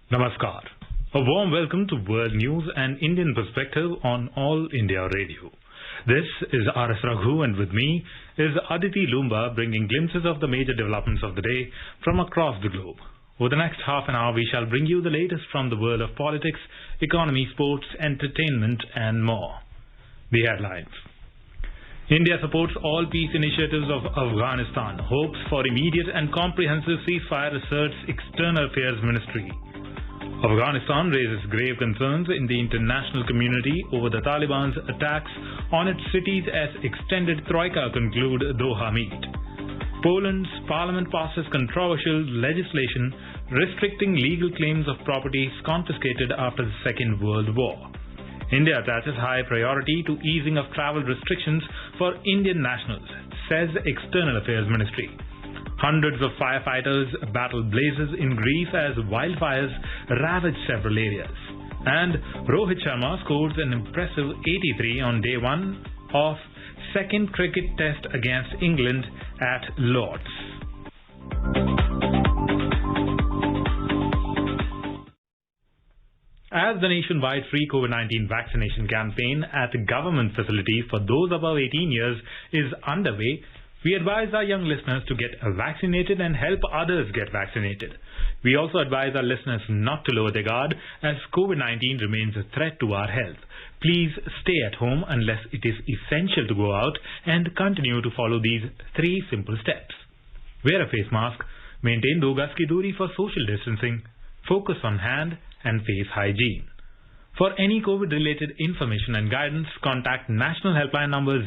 Namaskar. A warm welcome to World News and Indian Perspective on All India Radio. This is R.S. Raghu, and with me is Aditi Lumba, bringing glimpses of the major developments of the day from across the globe. Over the next half an hour, we shall bring you the latest from the world of politics, economy, sports, entertainment, and more. The headlines. India supports all peace initiatives of Afghanistan, hopes for immediate and comprehensive ceasefire, asserts External Affairs Ministry. Afghanistan raises grave concerns in the international community over the Taliban's attacks on its cities as extended troika conclude Doha meet. Poland's parliament passes controversial legislation restricting legal claims of properties confiscated after the Second World War. India attaches high priority to easing of travel restrictions for Indian nationals, says External Affairs Ministry. Hundreds of firefighters battle blazes in Greece as wildfires ravage several areas. And Rohit Sharma scores an impressive 83 on day one of second cricket test against England at Lord's. As the nationwide free COVID-19 vaccination campaign at government facilities for those above 18 years is underway, we advise our young listeners to get vaccinated and help others get vaccinated. We also advise our listeners not to lower their guard as COVID-19 remains a threat to our health. Please stay at home unless it is essential to go out and continue to follow these 3 simple steps. Wear a face mask, maintain 2 gaz ki duri for social distancing, focus on hand and face hygiene. For any COVID-related information and guidance, contact National Helpline number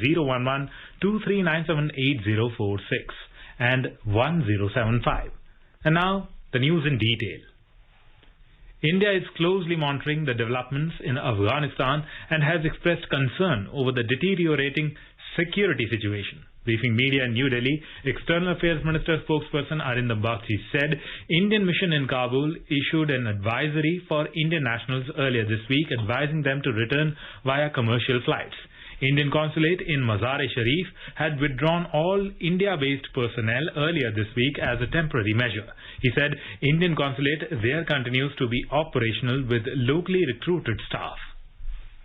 011-2397-8046 and 1075. And now, the news in detail. India is closely monitoring the developments in Afghanistan and has expressed concern over the deteriorating security situation. Briefing media in New Delhi, External Affairs Minister spokesperson Arindam Bagchi said Indian mission in Kabul issued an advisory for Indian nationals earlier this week, advising them to return via commercial flights. Indian consulate in Mazar-e-Sharif had withdrawn all India-based personnel earlier this week as a temporary measure. He said Indian consulate there continues to be operational with locally recruited staff.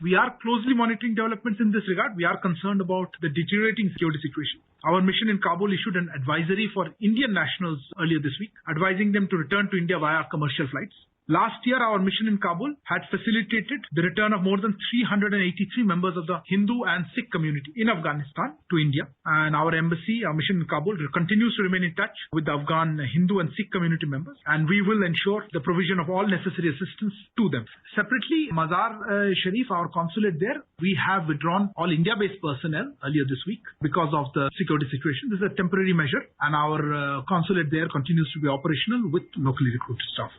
We are closely monitoring developments in this regard. We are concerned about the deteriorating security situation. Our mission in Kabul issued an advisory for Indian nationals earlier this week, advising them to return to India via commercial flights. Last year, our mission in Kabul had facilitated the return of more than 383 members of the Hindu and Sikh community in Afghanistan to India. And our embassy, our mission in Kabul, continues to remain in touch with the Afghan Hindu and Sikh community members. And we will ensure the provision of all necessary assistance to them. Separately, Mazar-Sharif, our consulate there, we have withdrawn all India-based personnel earlier this week because of the security situation. This is a temporary measure, and our consulate there continues to be operational with locally recruited staff.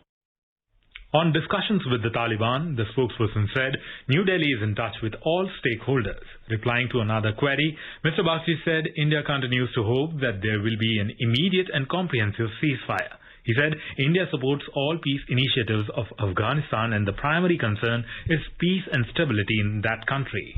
On discussions with the Taliban, the spokesperson said New Delhi is in touch with all stakeholders. Replying to another query, Mr. Bagchi said India continues to hope that there will be an immediate and comprehensive ceasefire. He said India supports all peace initiatives of Afghanistan and the primary concern is peace and stability in that country.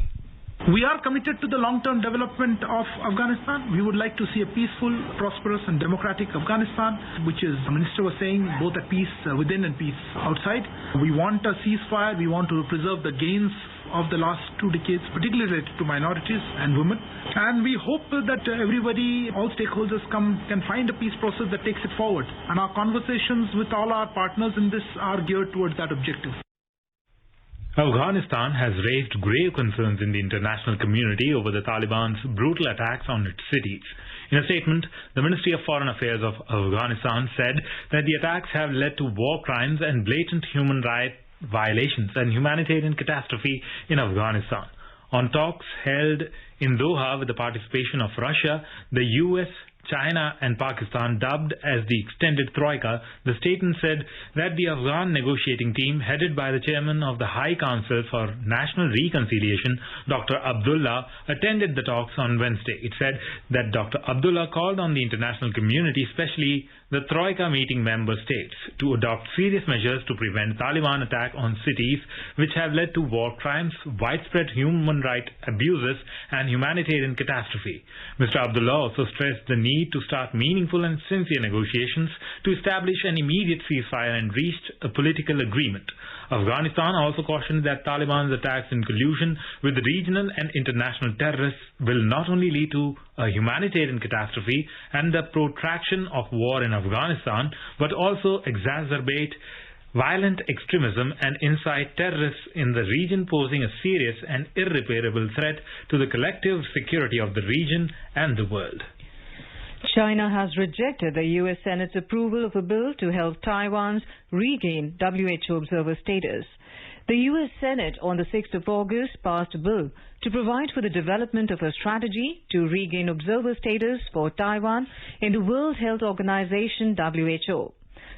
We are committed to the long-term development of Afghanistan. We would like to see a peaceful, prosperous and democratic Afghanistan, which is, the minister was saying, both at peace within and peace outside. We want a ceasefire. We want to preserve the gains of the last 2 decades, particularly related to minorities and women. And we hope that everybody, all stakeholders can find a peace process that takes it forward. And our conversations with all our partners in this are geared towards that objective. Afghanistan has raised grave concerns in the international community over the Taliban's brutal attacks on its cities. In a statement, the Ministry of Foreign Affairs of Afghanistan said that the attacks have led to war crimes and blatant human rights violations and humanitarian catastrophe in Afghanistan. On talks held in Doha with the participation of Russia, the US, China and Pakistan, dubbed as the extended troika, the statement said that the Afghan negotiating team headed by the chairman of the High Council for National Reconciliation, Dr. Abdullah, attended the talks on Wednesday. It said that Dr. Abdullah called on the international community, especially the troika meeting member states, to adopt serious measures to prevent Taliban attack on cities which have led to war crimes, widespread human rights abuses and humanitarian catastrophe. Mr. Abdullah also stressed the need need to start meaningful and sincere negotiations to establish an immediate ceasefire and reach a political agreement. Afghanistan also cautioned that Taliban's attacks in collusion with regional and international terrorists will not only lead to a humanitarian catastrophe and the protraction of war in Afghanistan, but also exacerbate violent extremism and incite terrorists in the region, posing a serious and irreparable threat to the collective security of the region and the world. China has rejected the U.S. Senate's approval of a bill to help Taiwan regain WHO observer status. The U.S. Senate on the 6th of August passed a bill to provide for the development of a strategy to regain observer status for Taiwan in the World Health Organization WHO.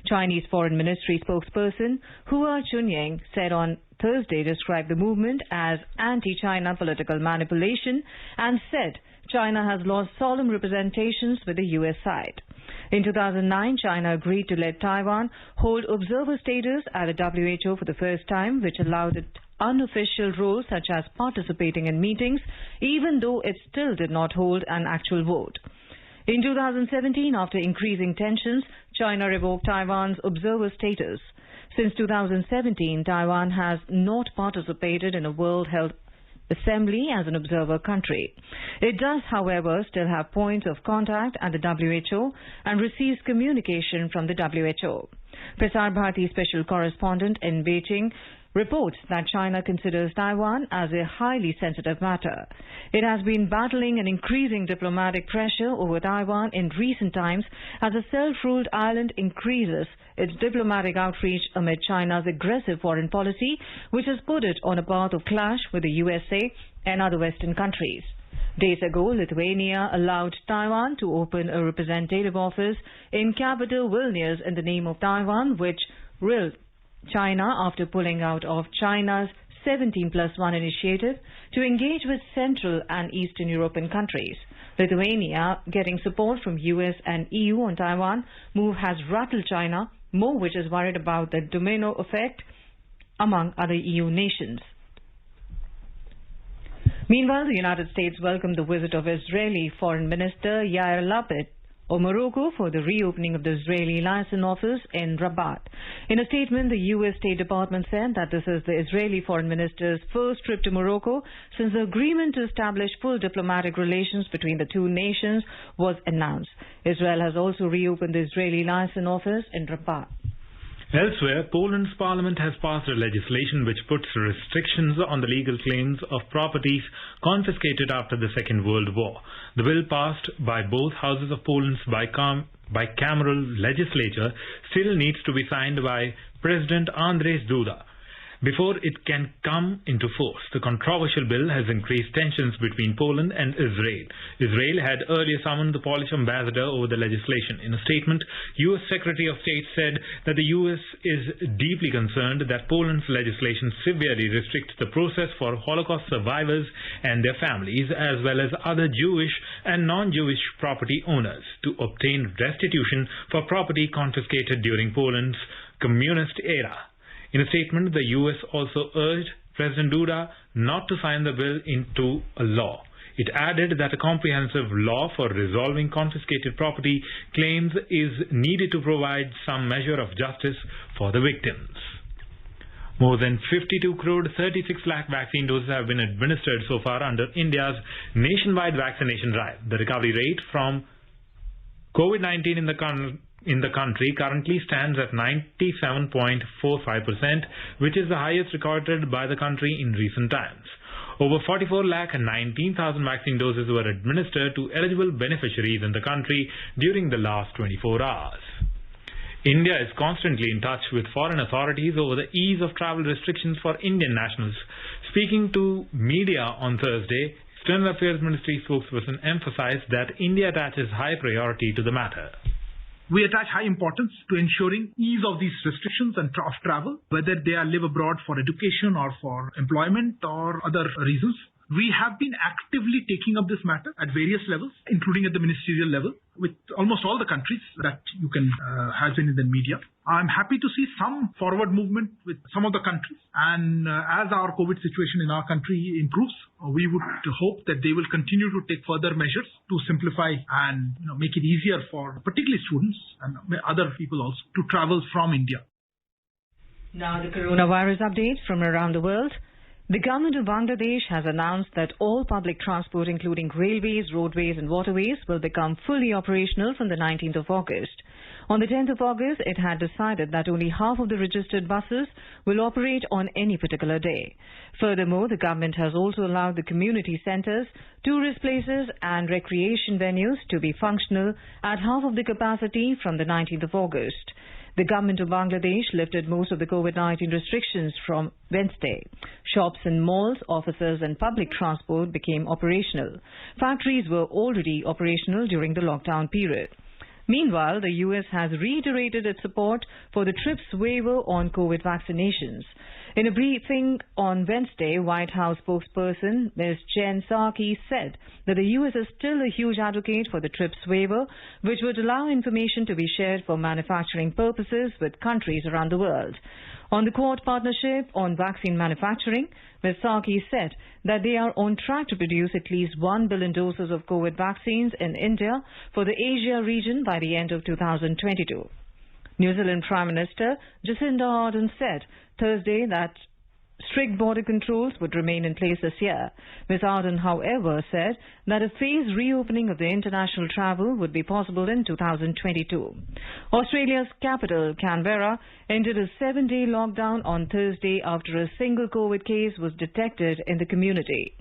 Chinese Foreign Ministry spokesperson Hua Chunying said on Thursday described the movement as anti-China political manipulation and said China has lost solemn representations with the U.S. side. In 2009, China agreed to let Taiwan hold observer status at the WHO for the first time, which allowed it unofficial roles such as participating in meetings, even though it still did not hold an actual vote. In 2017, after increasing tensions, China revoked Taiwan's observer status. Since 2017, Taiwan has not participated in a World Health Assembly as an observer country. It does, however, still have points of contact at the WHO and receives communication from the WHO. Prasar Bharati special correspondent in Beijing reports that China considers Taiwan as a highly sensitive matter. It has been battling an increasing diplomatic pressure over Taiwan in recent times as a self-ruled island increases its diplomatic outreach amid China's aggressive foreign policy, which has put it on a path of clash with the USA and other Western countries. Days ago, Lithuania allowed Taiwan to open a representative office in capital Vilnius in the name of Taiwan, which ruled China after pulling out of China's 17+1 initiative to engage with Central and Eastern European countries. Lithuania, getting support from US and EU on Taiwan move, has rattled China more, which is worried about the domino effect among other EU nations. Meanwhile, the United States welcomed the visit of Israeli Foreign Minister Yair Lapid of Morocco for the reopening of the Israeli liaison office in Rabat. In a statement, the U.S. State Department said that this is the Israeli Foreign Minister's first trip to Morocco since the agreement to establish full diplomatic relations between the two nations was announced. Israel has also reopened the Israeli liaison office in Rabat. Elsewhere, Poland's parliament has passed a legislation which puts restrictions on the legal claims of properties confiscated after the Second World War. The bill passed by both houses of Poland's bicameral legislature still needs to be signed by President Andrzej Duda before it can come into force. The controversial bill has increased tensions between Poland and Israel. Israel had earlier summoned the Polish ambassador over the legislation. In a statement, U.S. Secretary of State said that the U.S. is deeply concerned that Poland's legislation severely restricts the process for Holocaust survivors and their families, as well as other Jewish and non-Jewish property owners, to obtain restitution for property confiscated during Poland's communist era. In a statement, the U.S. also urged President Duda not to sign the bill into a law. It added that a comprehensive law for resolving confiscated property claims is needed to provide some measure of justice for the victims. More than 52 crore 36 lakh vaccine doses have been administered so far under India's nationwide vaccination drive. The recovery rate from COVID-19 in the country currently stands at 97.45%, which is the highest recorded by the country in recent times. Over 44,19,000 vaccine doses were administered to eligible beneficiaries in the country during the last 24 hours. India is constantly in touch with foreign authorities over the ease of travel restrictions for Indian nationals. Speaking to media on Thursday, External Affairs Ministry spokesperson emphasized that India attaches high priority to the matter. We attach high importance to ensuring ease of these restrictions and of travel, whether they are live abroad for education or for employment or other reasons. We have been actively taking up this matter at various levels, including at the ministerial level, with almost all the countries that you can have been in the media. I'm happy to see some forward movement with some of the countries. And as our COVID situation in our country improves, we would hope that they will continue to take further measures to simplify and make it easier for particularly students and other people also to travel from India. Now the coronavirus updates from around the world. The government of Bangladesh has announced that all public transport, including railways, roadways and waterways, will become fully operational from the 19th of August. On the 10th of August, it had decided that only half of the registered buses will operate on any particular day. Furthermore, the government has also allowed the community centres, tourist places and recreation venues to be functional at half of the capacity from the 19th of August. The government of Bangladesh lifted most of the COVID-19 restrictions from Wednesday. Shops and malls, offices and public transport became operational. Factories were already operational during the lockdown period. Meanwhile, the US has reiterated its support for the TRIPS waiver on COVID vaccinations. In a briefing on Wednesday, White House spokesperson Ms. Jen Psaki said that the US is still a huge advocate for the TRIPS waiver, which would allow information to be shared for manufacturing purposes with countries around the world. On the Quad partnership on vaccine manufacturing, Ms. Psaki said that they are on track to produce at least 1 billion doses of COVID vaccines in India for the Asia region by the end of 2022. New Zealand Prime Minister Jacinda Ardern said Thursday that strict border controls would remain in place this year. Ms. Ardern, however, said that a phased reopening of the international travel would be possible in 2022. Australia's capital, Canberra, ended a 7-day lockdown on Thursday after a single COVID case was detected in the community.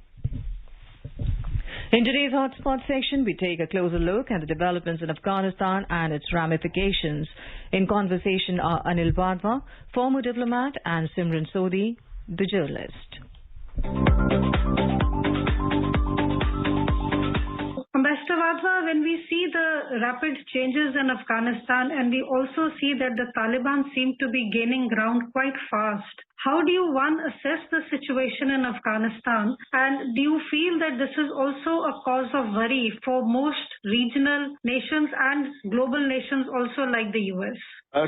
In today's Hotspot section, we take a closer look at the developments in Afghanistan and its ramifications. In conversation are Anil Wadhwa, former diplomat, and Simran Sodhi, the journalist. Ambassador Wadhwa, when we see the rapid changes in Afghanistan and we also see that the Taliban seem to be gaining ground quite fast, how do you, one, assess the situation in Afghanistan, and do you feel that this is also a cause of worry for most regional nations and global nations also like the US?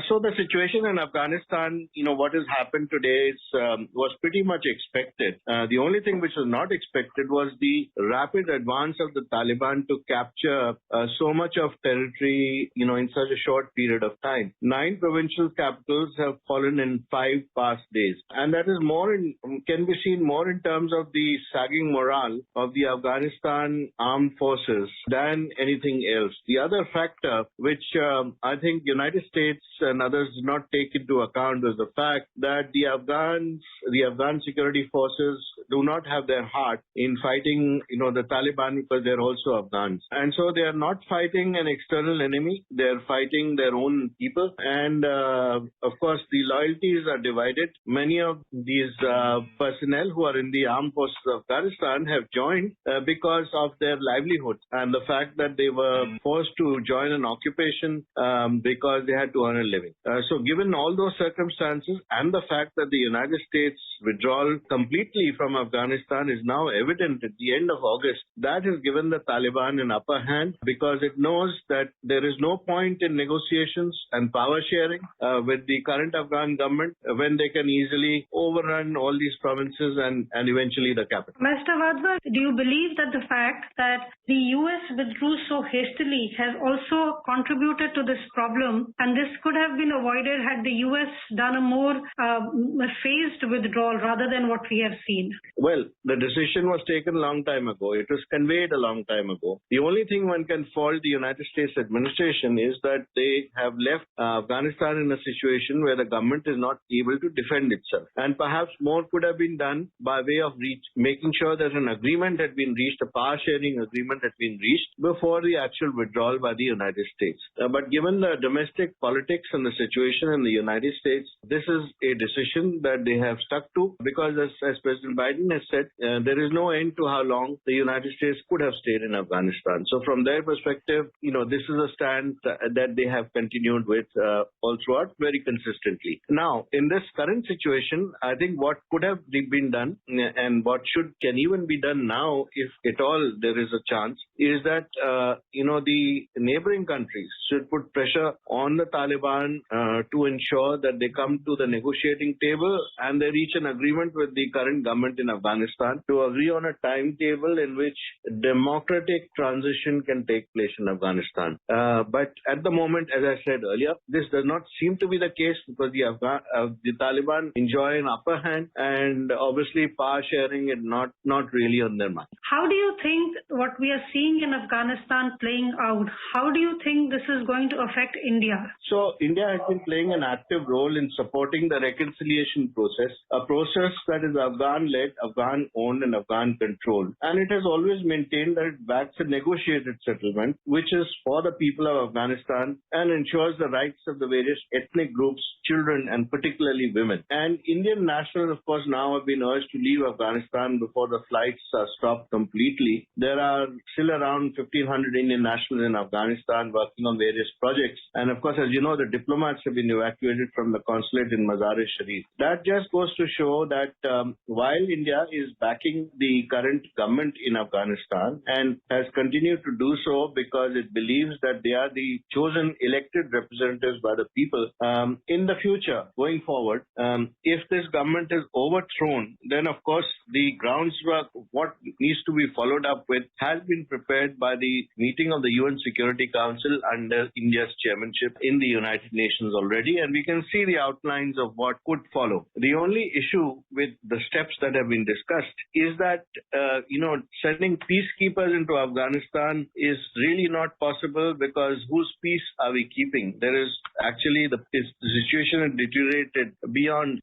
So the situation in Afghanistan, what has happened today was pretty much expected. The only thing which was not expected was the rapid advance of the Taliban to capture so much of territory, in such a short period of time. 9 provincial capitals have fallen in 5 past days. And that is can be seen more in terms of the sagging morale of the Afghanistan armed forces than anything else. The other factor, which I think United States and others did not take into account, was the fact that the Afghan security forces do not have their heart in fighting, the Taliban, because they're also Afghans. And so they are not fighting an external enemy. They're fighting their own people. And of course, the loyalties are divided. Many of these personnel who are in the armed forces of Afghanistan have joined because of their livelihood and the fact that they were forced to join an occupation because they had to earn a living. So given all those circumstances and the fact that the United States withdrawal completely from Afghanistan is now evident at the end of August, that has given the Taliban an upper hand because it knows that there is no point in negotiations and power sharing with the current Afghan government when they can easily overrun all these provinces and eventually the capital. Mr. Wadhwa, do you believe that the fact that the US withdrew so hastily has also contributed to this problem, and this could have been avoided had the US done a more phased withdrawal rather than what we have seen? Well, the decision was taken a long time ago. It was conveyed a long time ago. The only thing one can fault the United States administration is that they have left Afghanistan in a situation where the government is not able to defend itself. And perhaps more could have been done by way of making sure that an agreement had been reached, a power sharing agreement had been reached before the actual withdrawal by the United States. But given the domestic politics and the situation in the United States, this is a decision that they have stuck to because as President Biden has said, there is no end to how long the United States could have stayed in Afghanistan. So from their perspective, this is a stand that they have continued with all throughout very consistently. Now, in this current situation, situation. I think what could have been done and what can even be done now, if at all there is a chance, is that the neighboring countries should put pressure on the Taliban to ensure that they come to the negotiating table and they reach an agreement with the current government in Afghanistan to agree on a timetable in which democratic transition can take place in Afghanistan. But at the moment, as I said earlier, this does not seem to be the case because the Taliban enjoy an upper hand, and obviously power sharing is not really on their mind. How do you think what we are seeing in Afghanistan playing out, how do you think this is going to affect India? So India has been playing an active role in supporting the reconciliation process, a process that is Afghan-led, Afghan-owned and Afghan-controlled. And it has always maintained that it backs a negotiated settlement, which is for the people of Afghanistan and ensures the rights of the various ethnic groups, children, and particularly women. And Indian nationals, of course, now have been urged to leave Afghanistan before the flights are stopped completely. There are still around 1,500 Indian nationals in Afghanistan working on various projects. And of course, as you know, the diplomats have been evacuated from the consulate in Mazar-e-Sharif. That just goes to show that while India is backing the current government in Afghanistan and has continued to do so because it believes that they are the chosen elected representatives by the people, in the future, going forward, if this government is overthrown, then of course the groundwork, what needs to be followed up with, has been prepared by the meeting of the UN Security Council under India's chairmanship in the United Nations already, and we can see the outlines of what could follow. The only issue with the steps that have been discussed is that, sending peacekeepers into Afghanistan is really not possible because whose peace are we keeping? There is actually the situation has deteriorated beyond,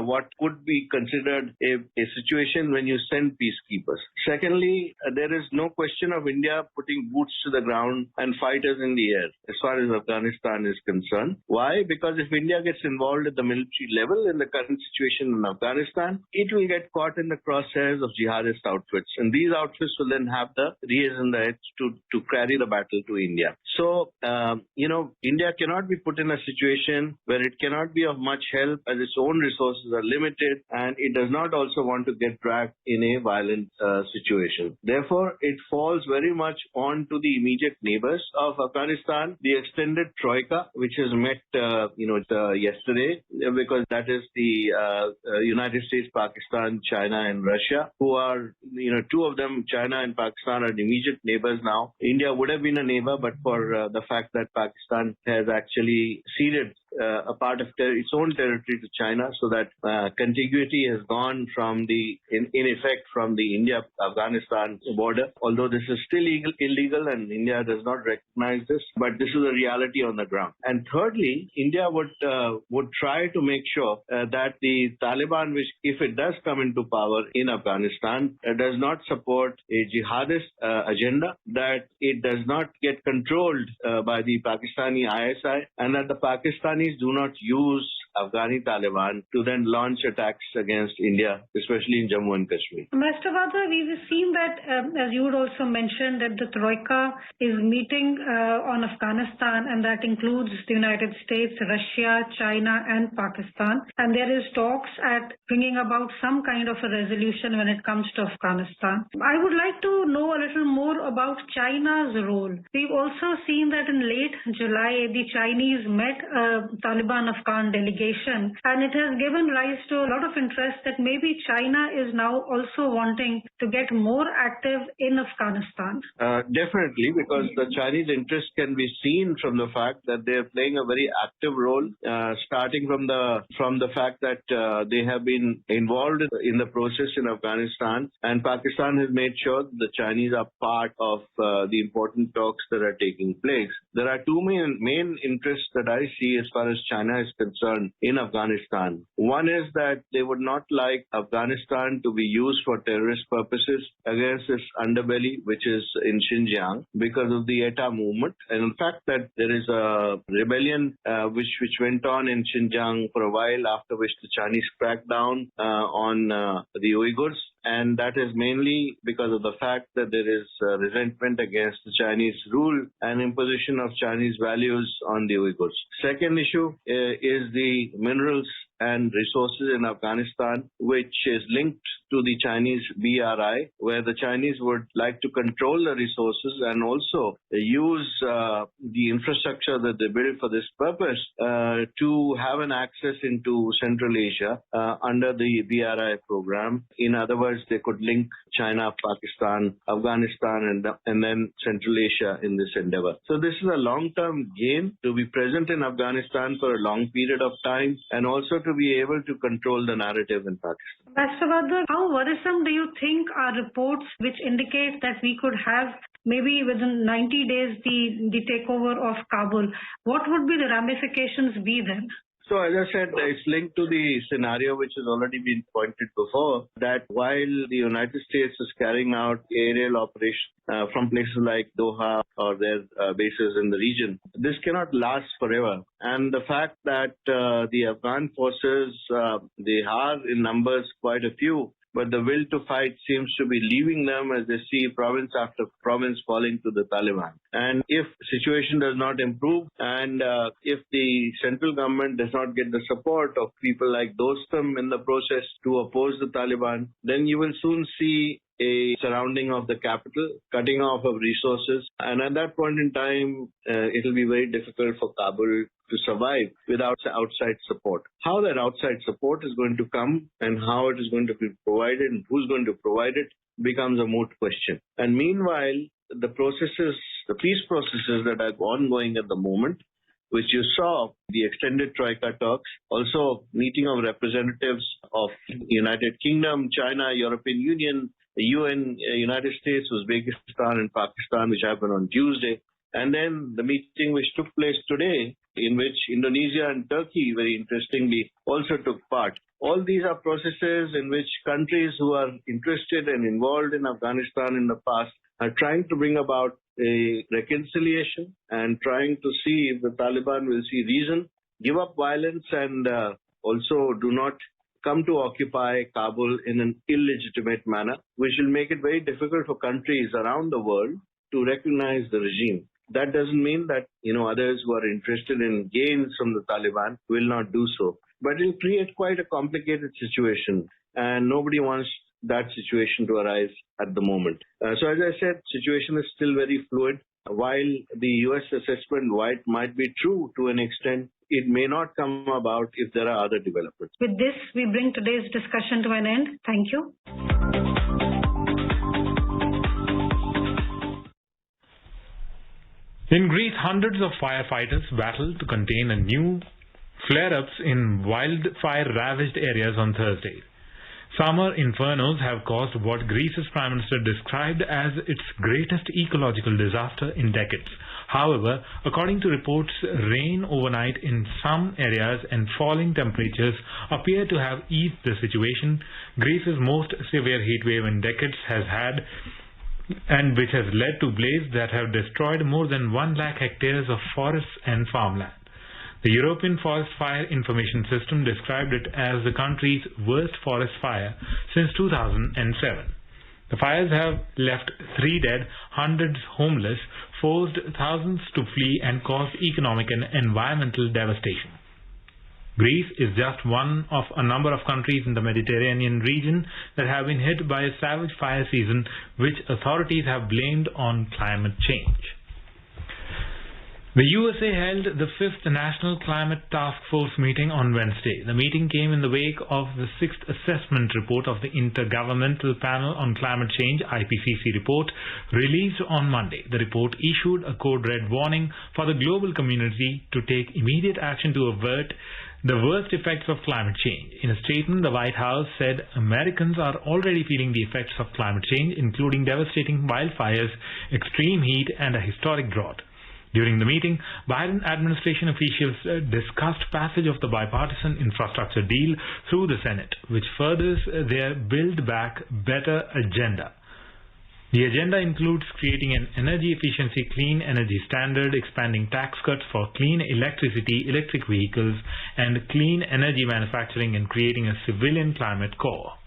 what could be considered a situation when you send peacekeepers. Secondly, there is no question of India putting boots to the ground and fighters in the air as far as Afghanistan is concerned. Why? Because if India gets involved at the military level in the current situation in Afghanistan, it will get caught in the crosshairs of jihadist outfits. And these outfits will then have the rears and the heads to carry the battle to India. So, India cannot be put in a situation where it cannot be of much help as its own resources are limited and it does not also want to get dragged in a violent situation. Therefore, it falls very much on to the immediate neighbors of Afghanistan, the extended troika, which has met, yesterday, because that is the United States, Pakistan, China, and Russia, who are, two of them, China and Pakistan, are immediate neighbors now. India would have been a neighbor, but for the fact that Pakistan has actually ceded a part of its own territory to China, so that contiguity has gone from in effect from the India-Afghanistan border, although this is still illegal and India does not recognize this, but this is a reality on the ground. And thirdly, India would try to make sure that the Taliban, which if it does come into power in Afghanistan, does not support a jihadist agenda, that it does not get controlled by the Pakistani ISI, and that the Pakistanis do not use Afghani Taliban to then launch attacks against India, especially in Jammu and Kashmir. Mr. Vadra, we've seen that, as you would also mention, that the Troika is meeting on Afghanistan, and that includes the United States, Russia, China, and Pakistan. And there is talks at bringing about some kind of a resolution when it comes to Afghanistan. I would like to know a little more about China's role. We've also seen that in late July, the Chinese met a Taliban-Afghan delegation, and it has given rise to a lot of interest that maybe China is now also wanting to get more active in Afghanistan. Definitely, because the Chinese interest can be seen from the fact that they are playing a very active role, starting from the fact that they have been involved in the process in Afghanistan, and Pakistan has made sure that the Chinese are part of the important talks that are taking place. There are two main interests that I see as far as China is concerned in Afghanistan. One is that they would not like Afghanistan to be used for terrorist purposes against this underbelly, which is in Xinjiang, because of the ETA movement. And in fact, that there is a rebellion which went on in Xinjiang for a while, after which the Chinese cracked down on the Uyghurs. And that is mainly because of the fact that there is resentment against the Chinese rule and imposition of Chinese values on the Uyghurs. Second issue is the minerals and resources in Afghanistan, which is linked to the Chinese BRI, where the Chinese would like to control the resources and also use the infrastructure that they built for this purpose to have an access into Central Asia under the BRI program. In other words, they could link China, Pakistan, Afghanistan, and then Central Asia in this endeavor. So this is a long-term gain to be present in Afghanistan for a long period of time and also to be able to control the narrative in Pakistan. Ambassador Wardner, how worrisome do you think are reports which indicate that we could have maybe within 90 days the takeover of Kabul? What would be the ramifications be then? So as I said, it's linked to the scenario which has already been pointed before, that while the United States is carrying out aerial operations from places like Doha or their bases in the region, this cannot last forever. And the fact that the Afghan forces, they are in numbers quite a few, but the will to fight seems to be leaving them as they see province after province falling to the Taliban. And if situation does not improve and if the central government does not get the support of people like Dostum in the process to oppose the Taliban, then you will soon see a surrounding of the capital, cutting off of resources. And at that point in time, it will be very difficult for Kabul to survive without outside support. How that outside support is going to come and how it is going to be provided and who's going to provide it becomes a moot question. And meanwhile, the peace processes that are ongoing at the moment, which you saw, the extended Troika talks, also meeting of representatives of United Kingdom, China, European Union, the UN, United States, Uzbekistan and Pakistan, which happened on Tuesday. And then the meeting which took place today, in which Indonesia and Turkey, very interestingly, also took part. All these are processes in which countries who are interested and involved in Afghanistan in the past are trying to bring about a reconciliation and trying to see if the Taliban will see reason, give up violence, and also do not come to occupy Kabul in an illegitimate manner, which will make it very difficult for countries around the world to recognize the regime. That doesn't mean that, others who are interested in gains from the Taliban will not do so. But it will create quite a complicated situation, and nobody wants that situation to arise at the moment. So as I said, situation is still very fluid. While the U.S. assessment might be true to an extent, it may not come about if there are other developments. With this, we bring today's discussion to an end. Thank you. In Greece, hundreds of firefighters battled to contain a new flare-ups in wildfire-ravaged areas on Thursday. Summer infernos have caused what Greece's Prime Minister described as its greatest ecological disaster in decades. However, according to reports, rain overnight in some areas and falling temperatures appear to have eased the situation. Greece's most severe heatwave in decades has had, and which has led to blazes that have destroyed more than 1 lakh hectares of forests and farmland. The European Forest Fire Information System described it as the country's worst forest fire since 2007. The fires have left 3 dead, hundreds homeless, forced thousands to flee and caused economic and environmental devastation. Greece is just one of a number of countries in the Mediterranean region that have been hit by a savage fire season, which authorities have blamed on climate change. The USA held the 5th National Climate Task Force meeting on Wednesday. The meeting came in the wake of the 6th assessment report of the Intergovernmental Panel on Climate Change (IPCC) report released on Monday. The report issued a code red warning for the global community to take immediate action to avert the worst effects of climate change. In a statement, the White House said Americans are already feeling the effects of climate change, including devastating wildfires, extreme heat, and a historic drought. During the meeting, Biden administration officials discussed passage of the bipartisan infrastructure deal through the Senate, which furthers their Build Back Better agenda. The agenda includes creating an energy efficiency clean energy standard, expanding tax cuts for clean electricity, electric vehicles, and clean energy manufacturing, and creating a civilian climate corps.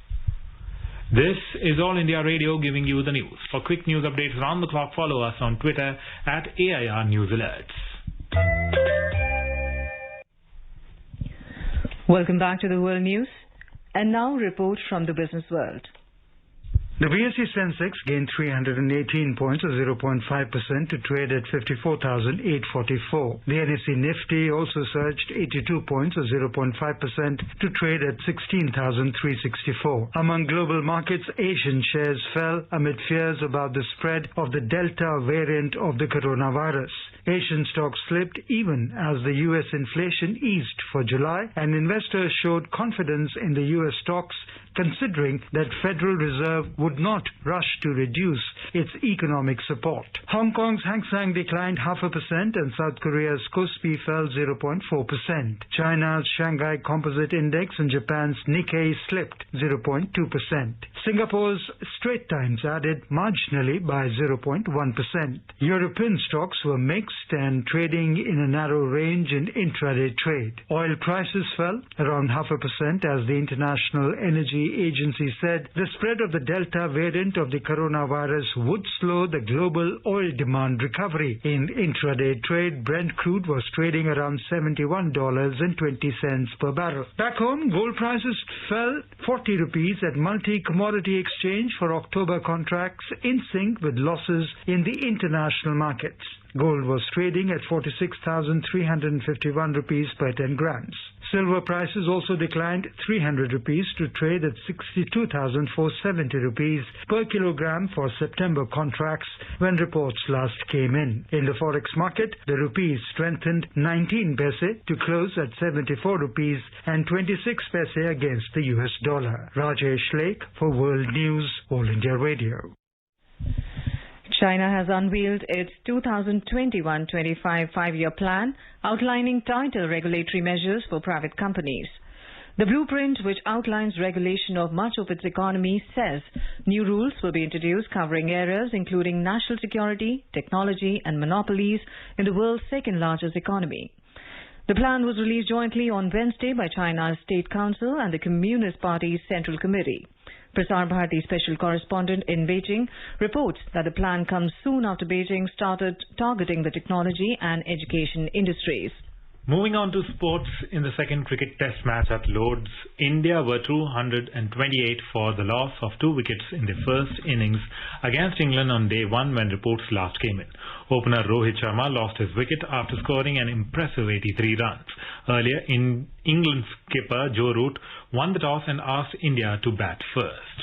This is All India Radio giving you the news. For quick news updates around the clock, follow us on Twitter at AIR News Alerts. Welcome back to the World News. And now report from the business world. The BSE Sensex gained 318 points or 0.5% to trade at 54,844. The NSE Nifty also surged 82 points or 0.5% to trade at 16,364. Among global markets, Asian shares fell amid fears about the spread of the Delta variant of the coronavirus. Asian stocks slipped even as the U.S. inflation eased for July, and investors showed confidence in the U.S. stocks considering that Federal Reserve would not rush to reduce its economic support. Hong Kong's Hang Seng declined 0.5% and South Korea's Kospi fell 0.4%. China's Shanghai Composite Index and Japan's Nikkei slipped 0.2%. Singapore's Straits Times added marginally by 0.1%. European stocks were mixed and trading in a narrow range in intraday trade. Oil prices fell around 0.5% as the International Energy Agency said the spread of the Delta variant of the coronavirus would slow the global oil demand recovery. In intraday trade, Brent crude was trading around $71.20 per barrel. Back home, gold prices fell 40 rupees at multi-commodity exchange for October contracts in sync with losses in the international markets. Gold was trading at 46,351 rupees per 10 grams. Silver prices also declined 300 rupees to trade at 62,470 rupees per kilogram for September contracts when reports last came in. In the forex market, the rupee strengthened 19 paise to close at 74 rupees and 26 paise against the US dollar. Rajesh Lake for World News, All India Radio. China has unveiled its 2021-25 five-year plan outlining tighter regulatory measures for private companies. The blueprint, which outlines regulation of much of its economy, says new rules will be introduced covering areas including national security, technology and monopolies in the world's second-largest economy. The plan was released jointly on Wednesday by China's State Council and the Communist Party's Central Committee. Prasar Bharati special correspondent in Beijing reports that the plan comes soon after Beijing started targeting the technology and education industries. Moving on to sports, in the second cricket test match at Lord's, India were 228 for the loss of 2 wickets in the first innings against England on day 1 when reports last came in. Opener Rohit Sharma lost his wicket after scoring an impressive 83 runs. Earlier, England's skipper Joe Root won the toss and asked India to bat first.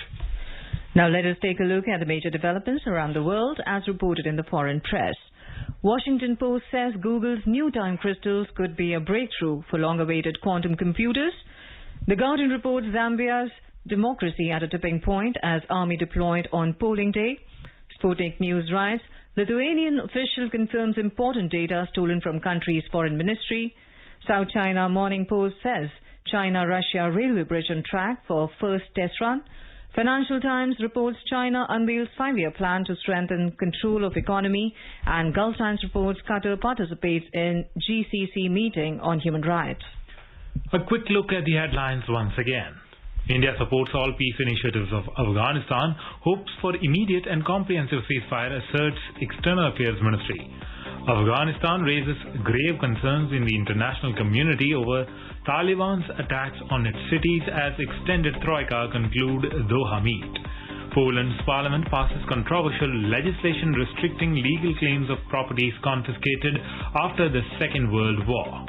Now let us take a look at the major developments around the world as reported in the foreign press. Washington Post says Google's new time crystals could be a breakthrough for long-awaited quantum computers. The Guardian reports Zambia's democracy at a tipping point as army deployed on polling day. Sputnik News writes, Lithuanian official confirms important data stolen from country's foreign ministry. South China Morning Post says China-Russia railway bridge on track for first test run. Financial Times reports China unveils 5-year plan to strengthen control of economy, and Gulf Times reports Qatar participates in GCC meeting on human rights. A quick look at the headlines once again. India supports all peace initiatives of Afghanistan, hopes for immediate and comprehensive ceasefire, asserts External Affairs Ministry. Afghanistan raises grave concerns in the international community over Taliban's attacks on its cities as extended troika conclude Doha meet. Poland's parliament passes controversial legislation restricting legal claims of properties confiscated after the Second World War.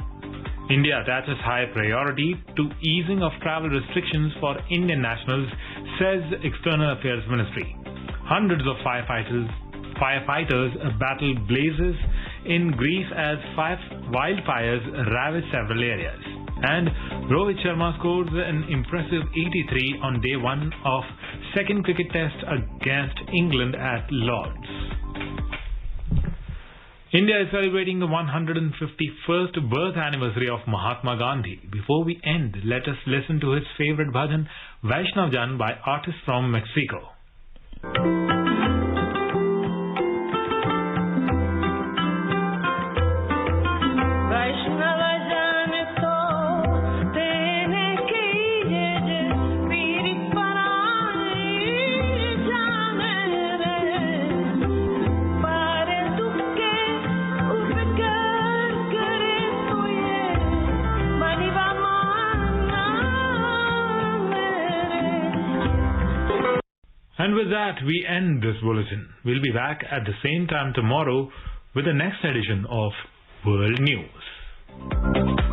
India attaches high priority to easing of travel restrictions for Indian nationals, says External Affairs Ministry. Hundreds of firefighters battle blazes in Greece as wildfires ravage several areas. And Rohit Sharma scores an impressive 83 on day 1 of second cricket test against England at Lord's. India is celebrating the 151st birth anniversary of Mahatma Gandhi. Before we end, let us listen to his favorite bhajan, Vaishnav Jan, by artists from Mexico. And with that, we end this bulletin. We'll be back at the same time tomorrow with the next edition of World News.